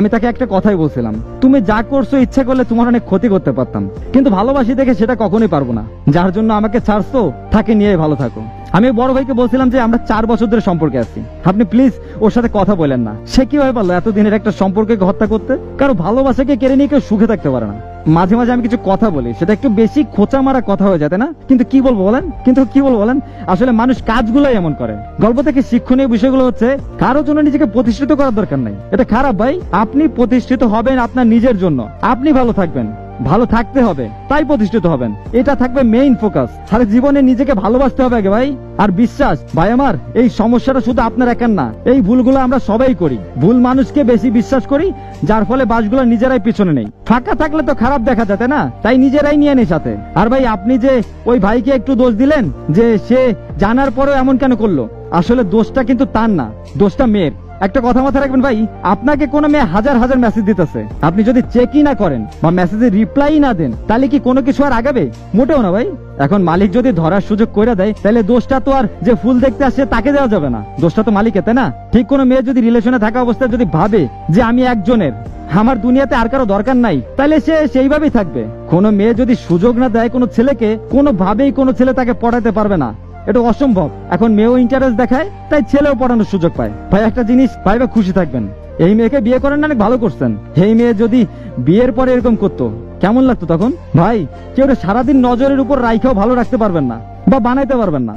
আমি তাকে একটা কথাই বলছিলাম, তুমি যা করছো ইচ্ছা করলে তোমার অনেক ক্ষতি করতে পারতাম, কিন্তু ভালোবাসি দেখে সেটা কখনোই পারবো না। যার জন্য আমাকে ছাড়ছো তাকে নিয়ে ভালো থাকো। আমি বড় ভাইকে বলছিলাম যে আমরা 4 বছর ধরে সম্পর্কে আছি, আপনি প্লিজ ওর সাথে কথা বলেন না। সে কিভাবে পারলো এতদিনের একটা সম্পর্কে হত্যা করতে? কারো ভালোবাসাকে কেড়ে নিয়ে কেউ সুখে থাকতে পারে না। মাঝে মাঝে আমি কিছু কথা বলি, সেটা একটু বেশি খোঁচা মারা কথা হয়ে যায় না, কিন্তু কি বলবো বলেন, আসলে মানুষ কাজগুলোই এমন করে। গল্প থেকে শিক্ষণীয় বিষয়গুলো হচ্ছে, কারোর জন্য নিজেকে প্রতিষ্ঠিত করার দরকার নাই, এটা খারাপ ভাই। আপনি প্রতিষ্ঠিত হবেন আপনার নিজের জন্য, আপনি ভালো থাকবেন, ভালো থাকতে হবে, তাই প্রতিষ্ঠিত হবেন, এটা থাকবে মেইন ফোকাস। আরে জীবনে নিজেকে ভালোবাসতে হবে আগে ভাই। আর বিশ্বাস ভাই আমার, এই সমস্যাটা শুধু আপনার একার না, এই ভুলগুলো আমরা সবাই করি। ভুল মানুষকে বেশি বিশ্বাস করি, যার ফলে বাসগুলো নিজেরাই পিছনে নেই। ফাঁকা থাকলে তো খারাপ দেখা যেতে না, তাই নিজেরাই নিয়ে নেই সাথে। আর ভাই আপনি যে ওই ভাইকে একটু দোষ দিলেন যে সে জানার পরেও এমন কেন করলো, আসলে দোষটা কিন্তু তার না, দোষটা মেয়ের। একটা কথা মাথায় রাখবেন ভাই, আপনাকে কোনো মেয়ে হাজার হাজার মেসেজ দিতেছে, আপনি যদি চেকই না করেন বা মেসেজের রিপ্লাই না দেন, তাহলে কি কোনো কিছু আর আগাবে? মোটেও না ভাই। এখন মালিক যদি ধরার সুযোগ করে দেয়, তাহলে দোষটা তো আর যে ফুল দেখতে আসে তাকে দেওয়া যাবে না, দোষটা তো মালিকের, তাই না? ঠিক কোনো মেয়ে যদি রিলেশনে থাকা অবস্থায় যদি ভাবে যে আমি একজনের, আমার দুনিয়াতে আর কারো দরকার নাই, তাহলে সে সেইভাবেই থাকবে। কোনো মেয়ে যদি সুযোগ না দেয় কোনো ছেলেকে, কোনোভাবেই কোনো ছেলে তাকে পড়াতে পারবে না, এটা অসম্ভব। এখন মেয়েও ইন্টারেস্ট দেখায়, তাই ছেলেও পড়ানোর সুযোগ পায়। ভাই একটা জিনিস ভাইবা খুশি থাকবেন, এই মেয়েকে বিয়ে করেন অনেক ভালো করছেন। এই মেয়ে যদি বিয়ের পরে এরকম করতো কেমন লাগতো তখন? ভাই কেউ সারাদিন নজরের উপর রাইখাও ভালো রাখতে পারবেন না বা বানাইতে পারবেন না,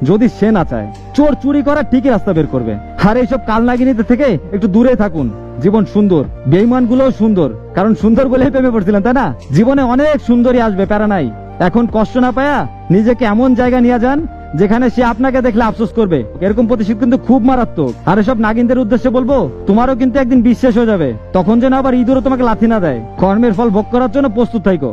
যদি সে না চায়। চোর চুরি করা ঠিকই রাস্তা বের করবে। আর এইসব কাল নাগিনীতে থেকে একটু দূরে থাকুন। জীবন সুন্দর, বেঈমান গুলোও সুন্দর, কারণ সুন্দর বলেই প্রেমে পড়ছিলেন, তাই না? জীবনে অনেক সুন্দরী আসবে, প্যারা নাই। এখন কষ্ট না পায়া নিজেকে এমন জায়গা নিয়ে যান যেখানে সে আপনাকে দেখলে আফসোস করবে। এরকম প্রতিশোধ কিন্তু খুব মারাত্মক। আর এসব নাগিনদের উদ্দেশ্যে বলবো, তোমারও কিন্তু একদিন বিশ্বাস হয়ে যাবে, তখন যেন আবার ইঁদুরও তোমাকে লাথি না দেয়। কর্মের ফল ভোগ করার জন্য প্রস্তুত থাকো।